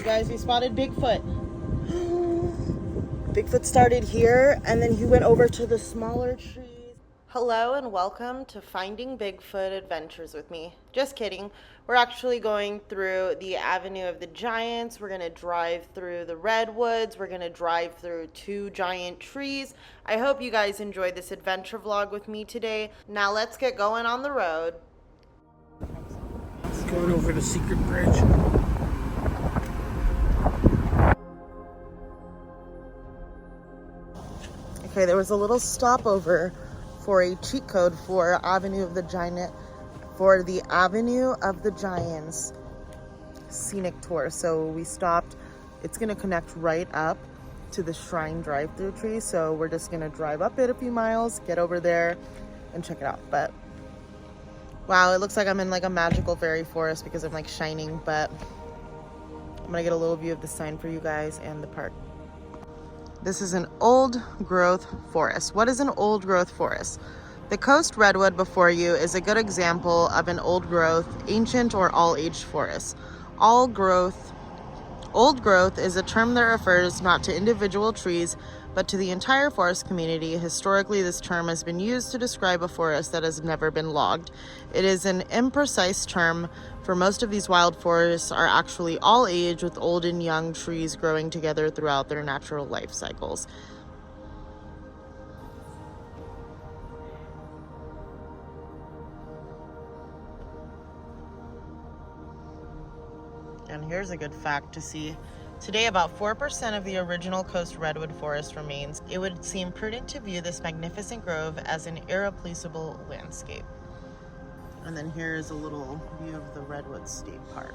guys, we spotted Bigfoot. Bigfoot started here and then he went over to the smaller trees. Hello and welcome to Finding Bigfoot Adventures with me. Just kidding. We're actually going through the Avenue of the Giants. We're going to drive through the Redwoods. We're going to drive through 2 giant trees. I hope you guys enjoyed this adventure vlog with me today. Now let's get going on the road. Going over the secret bridge. Okay, there was a little stopover for a cheat code for Avenue of the Giants scenic tour. So we stopped. It's gonna connect right up to the Shrine drive-through tree. So we're just gonna drive up it a few miles, get over there, and check it out. But wow, it looks like I'm in like a magical fairy forest because I'm like shining. But I'm gonna get a little view of the sign for you guys and the park. This is an old growth forest. What is an old growth forest? The coast redwood before you is a good example of an old growth, ancient or all-aged forest. Old growth is a term that refers not to individual trees, but to the entire forest community. Historically, this term has been used to describe a forest that has never been logged. It is an imprecise term, for most of these wild forests are actually all age, with old and young trees growing together throughout their natural life cycles. And here's a good fact to see. Today, about 4% of the original coast redwood forest remains. It would seem prudent to view this magnificent grove as an irreplaceable landscape. And then here's a little view of the Redwood State Park.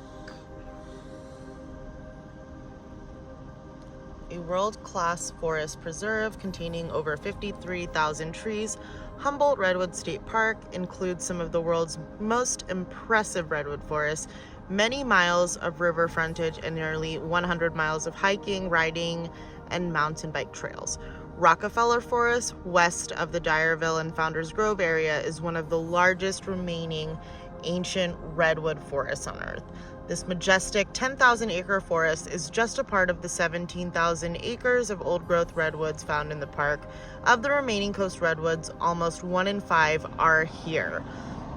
A world-class forest preserve containing over 53,000 trees, Humboldt Redwood State Park includes some of the world's most impressive redwood forests, many miles of river frontage, and nearly 100 miles of hiking, riding, and mountain bike trails. Rockefeller Forest, west of the Dyerville and Founders Grove area, is one of the largest remaining ancient redwood forests on Earth. This majestic 10,000-acre forest is just a part of the 17,000 acres of old-growth redwoods found in the park. Of the remaining coast redwoods, almost 1 in 5 are here.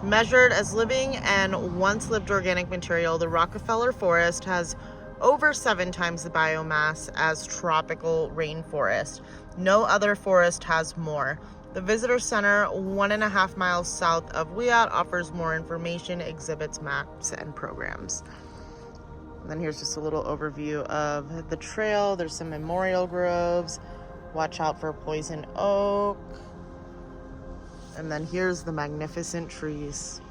Measured as living and once-lived organic material, the Rockefeller Forest has over 7 times the biomass as tropical rainforest. No other forest has more. The Visitor Center, 1.5 miles south of Wiyot, offers more information, exhibits, maps, and programs. And then here's just a little overview of the trail. There's some memorial groves. Watch out for poison oak. And then here's the magnificent trees.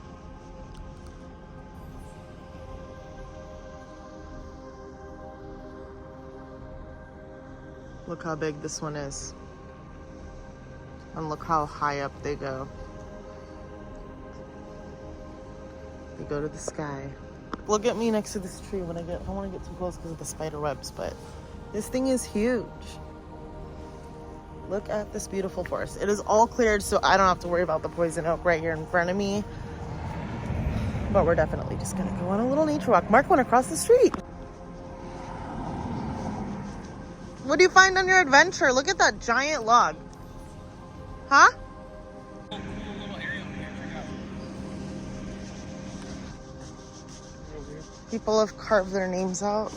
Look how big this one is. And look how high up they go. They go to the sky. Look at me next to this tree when I don't want to get too close because of the spider webs, but this thing is huge. Look at this beautiful forest. It is all cleared, so I don't have to worry about the poison oak right here in front of me. But we're definitely just gonna go on a little nature walk. Mark went across the street. What do you find on your adventure? Look at that giant log. Huh? People have carved their names out.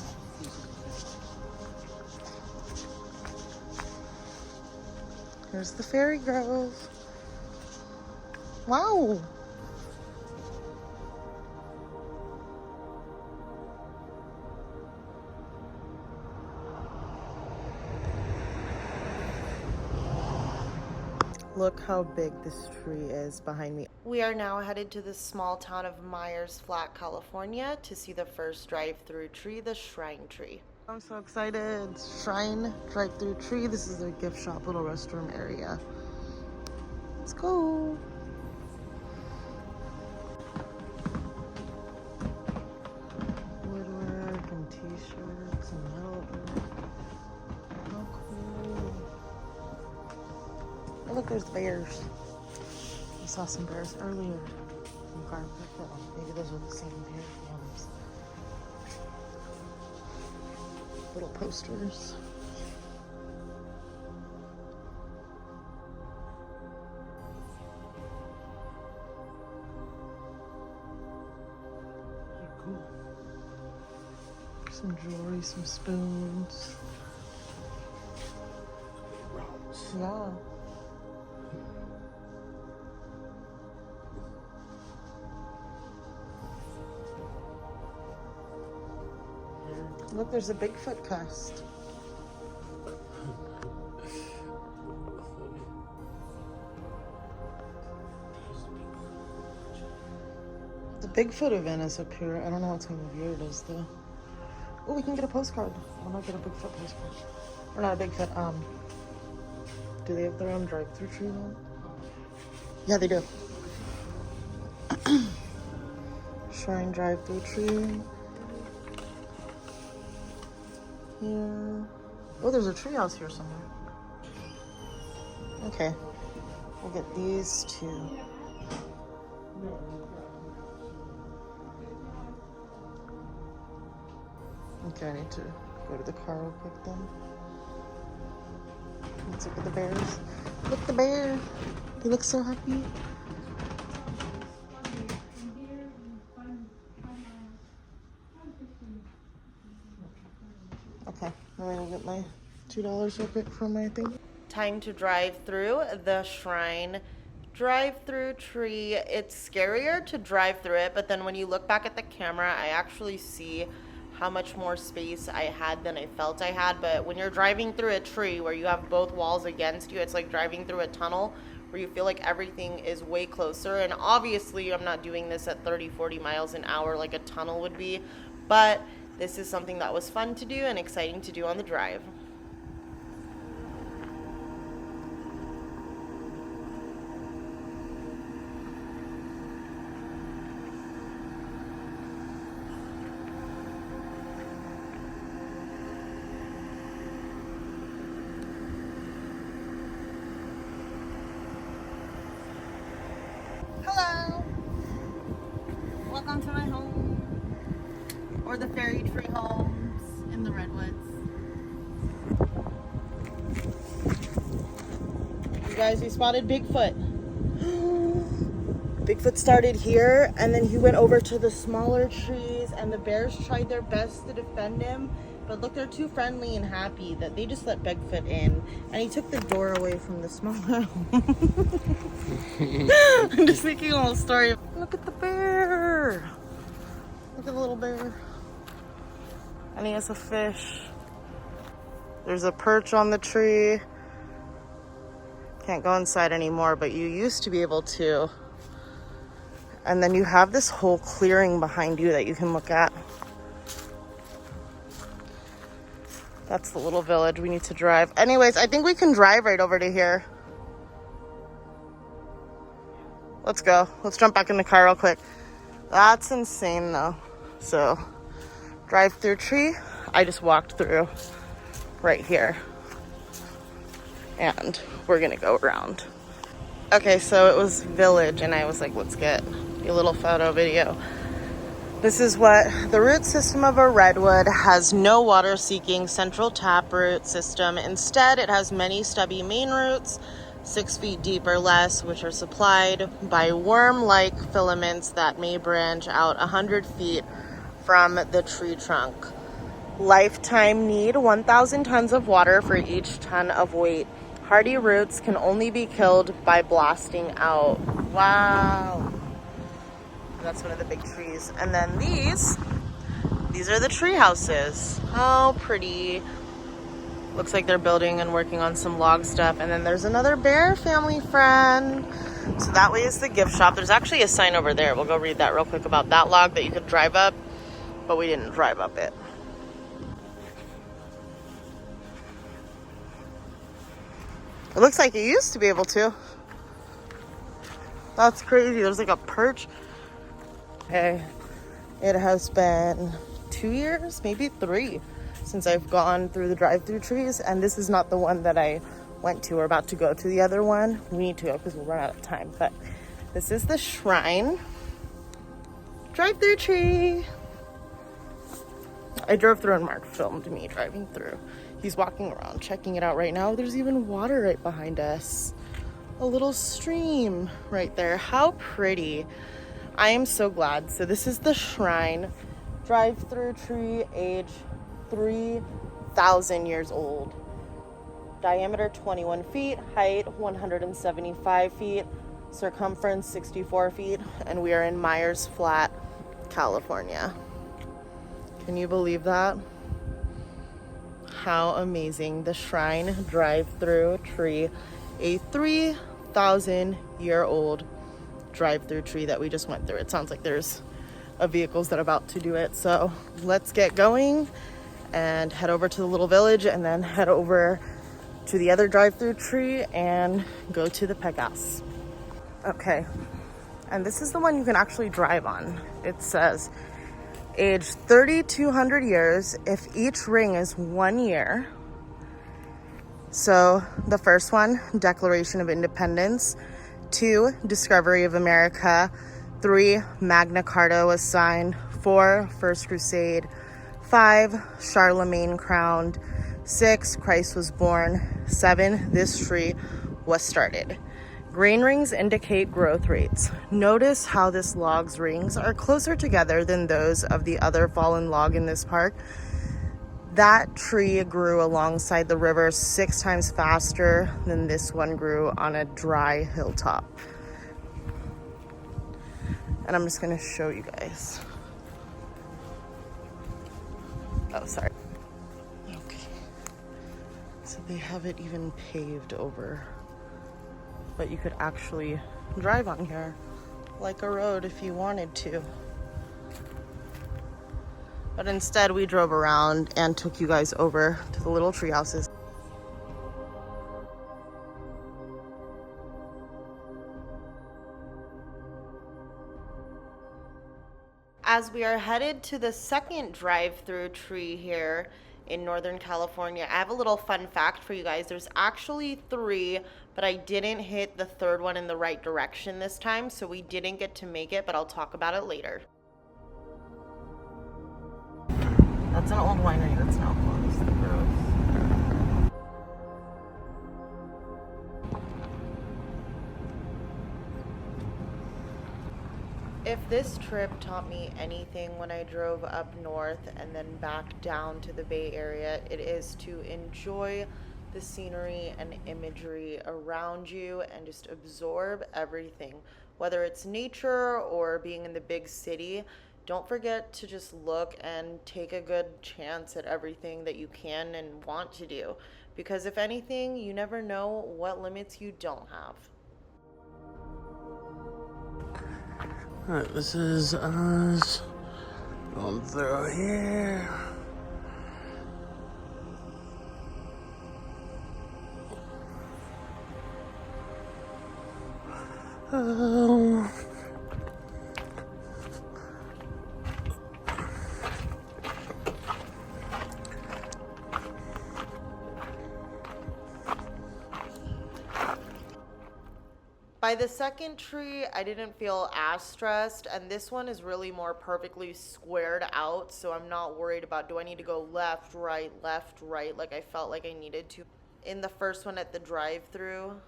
Here's the fairy grove. Wow. Look how big this tree is behind me. We are now headed to the small town of Myers Flat, California to see the first drive-through tree, the Shrine tree. I'm so excited. Shrine drive-through tree. This is their gift shop, little restroom area. Let's go. Woodwork and t-shirts and metal. How cool. Oh, look, there's bears. I saw some bears earlier. Maybe those are the same bear forms. little posters. Cool. Some jewelry, some spoons. Yeah. Look, there's a Bigfoot cast. The Bigfoot event is up here. I don't know what time of year it is though. Oh, we can get a postcard. Why not get a Bigfoot postcard? Or not a Bigfoot, do they have their own drive-through tree though? Yeah, they do. Shrine drive-through tree. Here. Oh, there's a treehouse here somewhere. Okay. We'll get these two. Okay, I need to go to the car real quick then. Let's look at the bears. Look, the bear. They look so happy. Okay, I'm gonna get my $2 real quick from my thing. Time to drive through the shrine drive-through tree. It's scarier to drive through it, but then when you look back at the camera, I actually see how much more space I had than I felt I had. But when you're driving through a tree where you have both walls against you, it's like driving through a tunnel where you feel like everything is way closer. And obviously I'm not doing this at 30-40 miles an hour like a tunnel would be, but this is something that was fun to do and exciting to do on the drive. Hello! Welcome to my home, or the fairy tree homes in the Redwoods. You guys, we spotted Bigfoot. Bigfoot started here, and then he went over to the smaller trees, and the bears tried their best to defend him. But look, they're too friendly and happy that they just let Bigfoot in. And he took the door away from the smaller I'm just making a little story. Look at the bear. Look at the little bear. And he has a fish. There's a perch on the tree. Can't go inside anymore, but you used to be able to. And then you have this whole clearing behind you that you can look at. That's the little village we need to drive. Anyways, I think we can drive right over to here. Let's go. Let's jump back in the car real quick. That's insane though. So, drive through tree. I just walked through right here. And we're gonna go around. Okay, so it was village and I was like, let's get a little photo video. This is what the root system of a redwood has. No water-seeking central taproot system. Instead, it has many stubby main roots, 6 feet deep or less, which are supplied by worm-like filaments that may branch out 100 feet from the tree trunk. Lifetime need 1,000 tons of water for each ton of weight. Hardy roots can only be killed by blasting out. Wow. That's one of the big trees. And then these are the tree houses. How pretty. Looks like they're building and working on some log stuff. And then there's another bear family friend. So that way is the gift shop. There's actually a sign over there. We'll go read that real quick about that log that you could drive up, but we didn't drive up it. It looks like you used to be able to. That's crazy. There's like a perch. Okay, it has been 2 years, maybe 3, since I've gone through the drive-through trees, and this is not the one that I went to. We're about to go to the other one. We need to go because we'll run out of time, but this is the shrine drive-through tree. I drove through and Mark filmed me driving through. He's walking around, checking it out right now. There's even water right behind us. A little stream right there. How pretty. I am so glad. So this is the shrine. Drive-through tree, age 3,000 years old. Diameter 21 feet, height 175 feet, circumference 64 feet, and we are in Myers Flat, California. Can you believe that? How amazing. The shrine drive-through tree, a 3,000-year-old drive-through tree that we just went through. It sounds like there's a vehicles that are about to do it. So let's get going and head over to the little village and then head over to the other drive-through tree and go to the peg house. Okay, and this is the one you can actually drive on. It says age 3,200 years if each ring is 1 year. So the first one, Declaration of Independence. 2, Discovery of America. 3, Magna Carta was signed. 4, First Crusade. 5, Charlemagne crowned. 6, Christ was born. 7, this tree was started. Grain rings indicate growth rates. Notice how this log's rings are closer together than those of the other fallen log in this park. That tree grew alongside the river 6 times faster than this one grew on a dry hilltop. And I'm just gonna show you guys. Oh, sorry. Okay. So they have it even paved over. But you could actually drive on here like a road if you wanted to. But instead we drove around and took you guys over to the little tree houses. As we are headed to the second drive-through tree here in Northern California, I have a little fun fact for you guys. There's actually 3, but I didn't hit the third one in the right direction this time, so we didn't get to make it, but I'll talk about it later. That's an old winery that's now closed. Gross. If this trip taught me anything when I drove up north and then back down to the Bay Area, it is to enjoy the scenery and imagery around you and just absorb everything. Whether it's nature or being in the big city, don't forget to just look and take a good chance at everything that you can and want to do. Because if anything, you never know what limits you don't have. Alright, this is us going through here. By the second tree, I didn't feel as stressed, and this one is really more perfectly squared out, so I'm not worried about do I need to go left, right, like I felt like I needed to in the first one at the drive-through.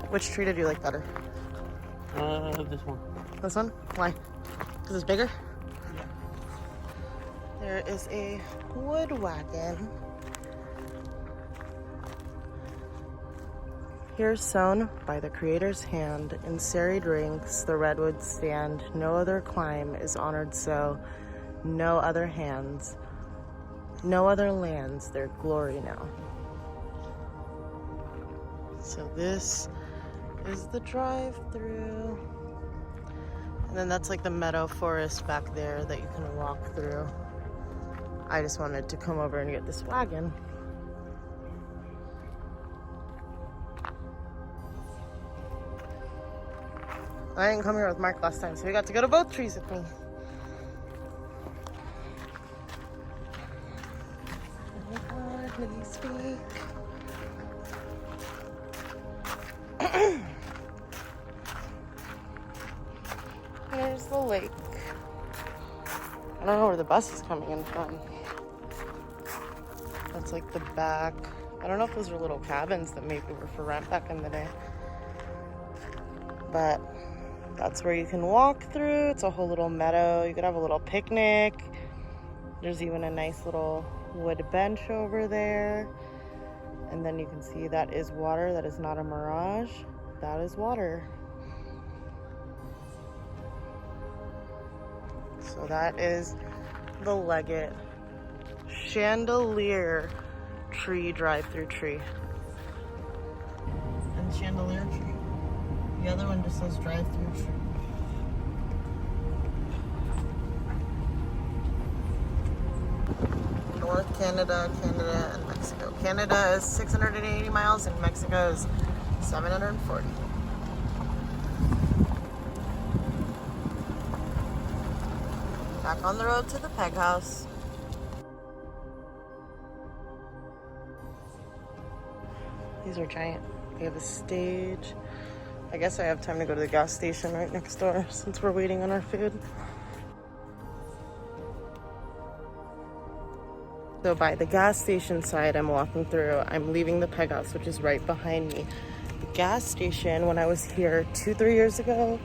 Which tree did you like better? This one. This one? Why? Because it's bigger? Yeah. There is a wood wagon. Here sewn by the Creator's hand in serried ranks, the Redwoods stand. No other clime is honored so, no other hands, no other lands their glory now. So this is the drive-through. And then that's like the meadow forest back there that you can walk through. I just wanted to come over and get this wagon. I didn't come here with Mark last time, so he got to go to both trees with me. Please speak. There's the lake. I don't know where the bus is coming in from. That's like the back. I don't know if those are little cabins that maybe were for rent back in the day. But that's where you can walk through. It's a whole little meadow. You could have a little picnic. There's even a nice little wood bench over there. And then you can see that is water. That is not a mirage. That is water. So that is the Leggett Chandelier Tree drive-through tree. And Chandelier tree. The other one just says drive-through tree. North Canada, Canada, and Mexico. Canada is 680 miles and Mexico is 740. Back on the road to the Peg House. These are giant. They have a stage. I guess I have time to go to the gas station right next door since we're waiting on our food. So by the gas station side I'm walking through, I'm leaving the Peg House, which is right behind me. The gas station, when I was here 2-3 years ago,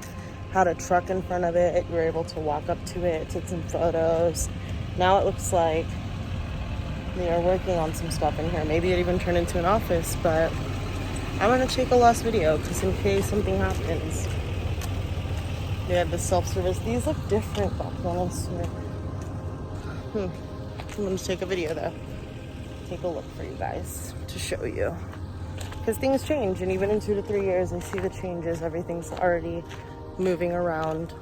had a truck in front of it. You were able to walk up to it, take some photos. Now it looks like they are working on some stuff in here. Maybe it even turned into an office, but I'm gonna take a last video because in case something happens. They had the self-service. These look different back then, I swear. I'm gonna take a video though. Take a look for you guys to show you. Because things change, and even in 2 to 3 years, I see the changes. Everything's already moving around.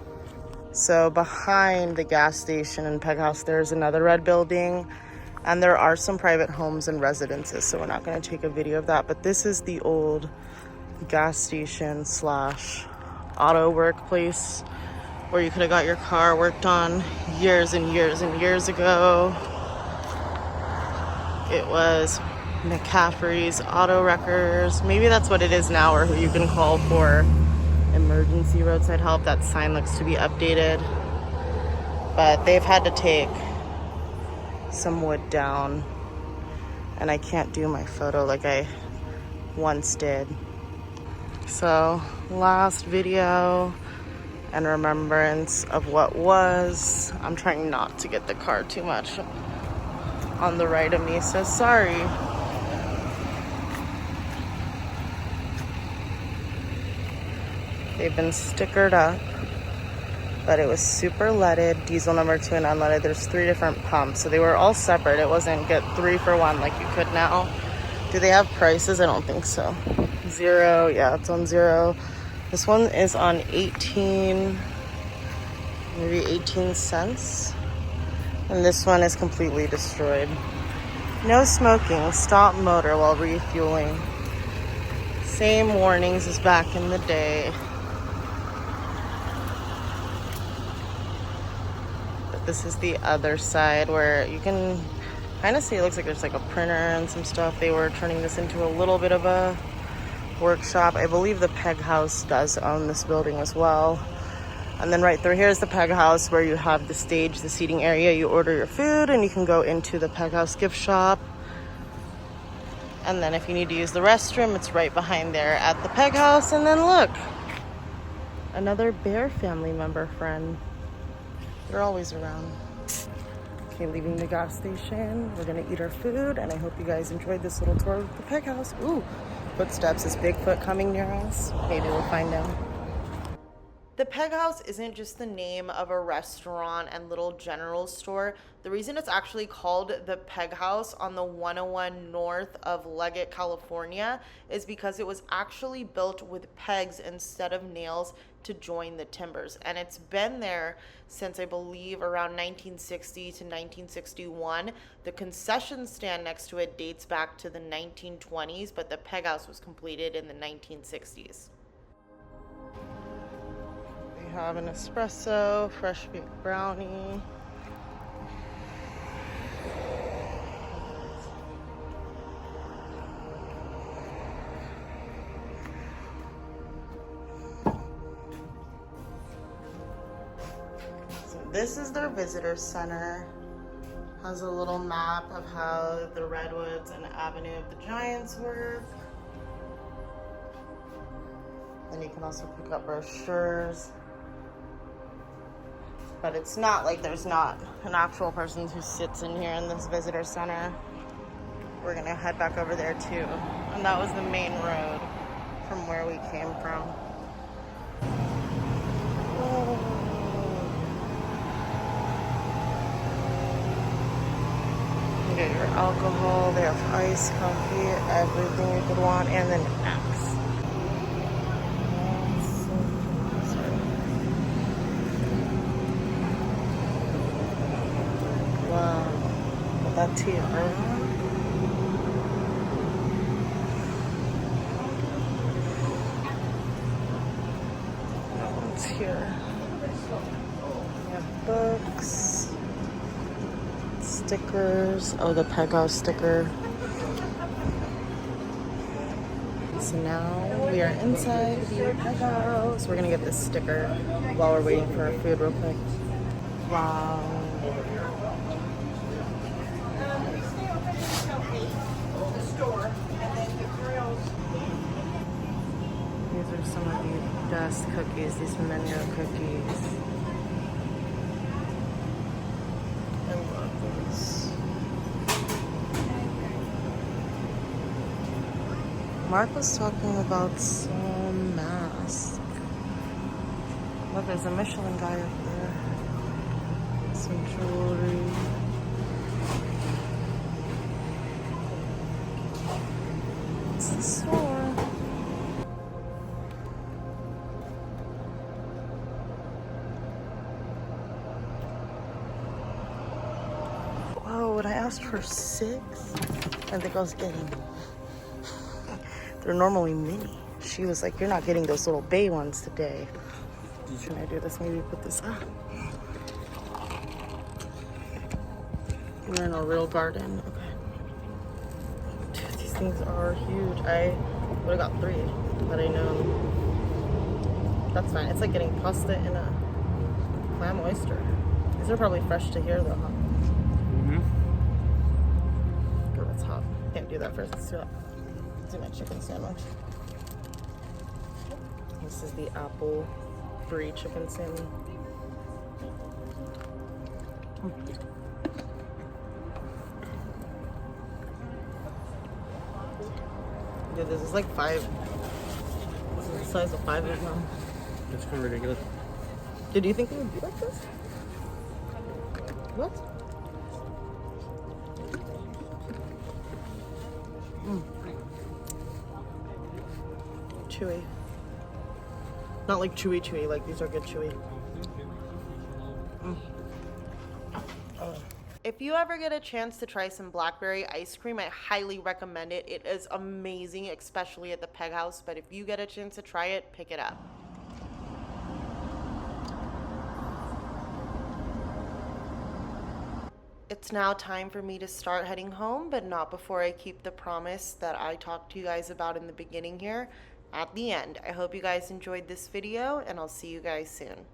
So behind the gas station and Peg House, there's another red building, and there are some private homes and residences, so we're not going to take a video of that. But this is the old gas station / auto workplace where you could have got your car worked on years and years and years ago. It was McCaffrey's Auto Wreckers. Maybe that's what it is now, or who you can call for emergency roadside help. That sign looks to be updated, but they've had to take some wood down, and I can't do my photo like I once did. So last video and remembrance of what was. I'm trying not to get the car too much on the right of me, so sorry. They've been stickered up, but it was super leaded, diesel number 2 and unleaded. There's 3 different pumps, so they were all separate. It wasn't get 3 for 1 like you could now. Do they have prices? I don't think so. 0, yeah, it's on 0. This one is on 18, maybe 18 cents. And this one is completely destroyed. No smoking, stop motor while refueling. Same warnings as back in the day. This is the other side where you can kind of see it looks like there's like a printer and some stuff. They were turning this into a little bit of a workshop. I believe the Peg House does own this building as well. And then right through here is the Peg House where you have the stage, the seating area. You order your food and you can go into the Peg House gift shop. And then if you need to use the restroom, it's right behind there at the Peg House. And then look, another bear family member friend. They're always around. Okay, leaving the gas station. We're gonna eat our food, and I hope you guys enjoyed this little tour of the Peg House. Ooh, footsteps. Is Bigfoot coming near us? Maybe we'll find out. The Peg House isn't just the name of a restaurant and little general store. The reason it's actually called the Peg House on the 101 north of Leggett, California, is because it was actually built with pegs instead of nails to join the timbers. And it's been there since, I believe, around 1960 to 1961. The concession stand next to it dates back to the 1920s, but the Peg House was completed in the 1960s. We have an espresso, fresh baked brownie. So this is their visitor center. Has a little map of how the Redwoods and Avenue of the Giants work. Then you can also pick up brochures. But it's not like there's not an actual person who sits in here in this visitor center. We're gonna head back over there too. And that was the main road from where we came from. Oh. You get your alcohol, they have ice, coffee, everything you could want, and then apps. Wow, put that tiara on. That one's here. We have books, stickers. Oh, the Peg House sticker. So now we are inside the Peg House. We're gonna get this sticker while we're waiting for our food real quick. Wow. These are some of the best cookies, these mango cookies. I love these. Mark was talking about some mask. Look, there's a Michelin guy up there. Some jewelry. It's the store. Whoa, when I asked for 6, I think I was getting. They're normally mini. She was like, "You're not getting those little bay ones today." Should I do this? Maybe put this up. We're in a real garden. Okay. Dude, these things are huge. I would have got 3 had I known. That's fine. It's like getting pasta in a clam oyster. These are probably fresh to here though, huh? Oh, that's hot. Can't do that first. Let's do it. Let's do my chicken sandwich. This is the apple brie chicken sandwich. Dude, this is like 5. This is the size of 5 of them. That's kind of ridiculous. Did you think it would be like this? What? Chewy. Not like chewy, like these are good chewy. If you ever get a chance to try some blackberry ice cream, I highly recommend it. It is amazing, especially at the Peg House, but if you get a chance to try it, pick it up. It's now time for me to start heading home, but not before I keep the promise that I talked to you guys about in the beginning here at the end. I hope you guys enjoyed this video, and I'll see you guys soon.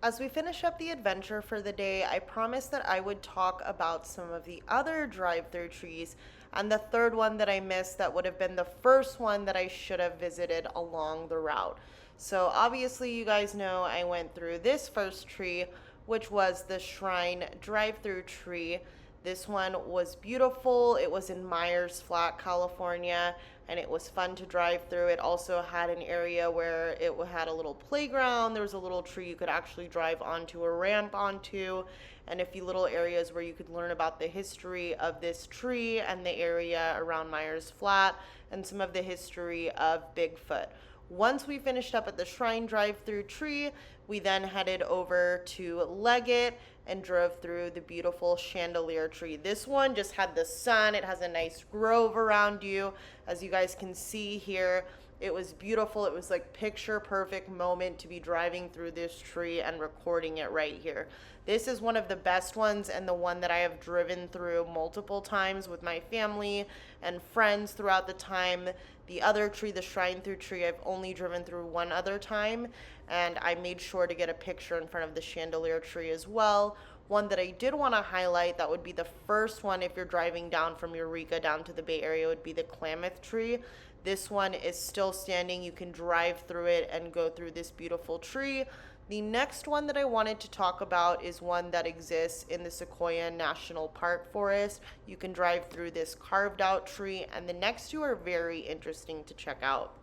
As we finish up the adventure for the day, I promised that I would talk about some of the other drive-through trees, and the third one that I missed that would have been the first one that I should have visited along the route. So obviously you guys know I went through this first tree, which was the Shrine drive-through tree. This one was beautiful. It was in Myers Flat, California, and it was fun to drive through. It also had an area where it had a little playground. There was a little tree you could actually drive onto a ramp onto, and a few little areas where you could learn about the history of this tree and the area around Myers Flat and some of the history of Bigfoot. Once we finished up at the Shrine drive-through tree, we then headed over to Leggett and drove through the beautiful chandelier tree. This one just had the sun. It has a nice grove around you. As you guys can see here, it was beautiful. It was like picture perfect moment to be driving through this tree and recording it right here. This is one of the best ones and the one that I have driven through multiple times with my family and friends throughout the time. The other tree, the Shrine through tree, I've only driven through one other time, and I made sure to get a picture in front of the chandelier tree as well. One that I did want to highlight that would be the first one if you're driving down from Eureka down to the Bay Area would be the Klamath tree. This one is still standing. You can drive through it and go through this beautiful tree. The next one that I wanted to talk about is one that exists in the Sequoia National Park Forest. You can drive through this carved out tree, and the next two are very interesting to check out.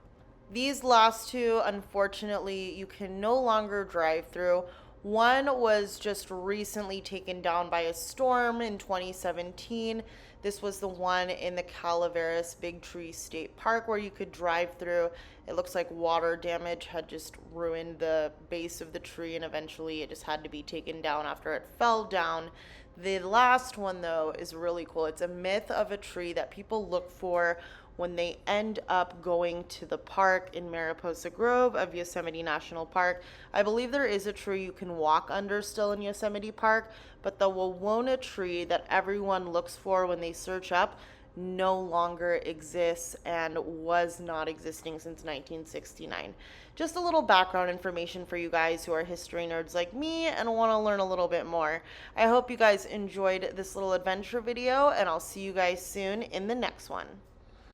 These last two, unfortunately, you can no longer drive through. One was just recently taken down by a storm in 2017. This was the one in the Calaveras Big Tree State Park where you could drive through. It looks like water damage had just ruined the base of the tree, and eventually it just had to be taken down after it fell down. The last one, though, is really cool. It's a myth of a tree that people look for when they end up going to the park in Mariposa Grove of Yosemite National Park. I believe there is a tree you can walk under still in Yosemite Park, but the Wawona tree that everyone looks for when they search up no longer exists and was not existing since 1969. Just a little background information for you guys who are history nerds like me and want to learn a little bit more. I hope you guys enjoyed this little adventure video, and I'll see you guys soon in the next one.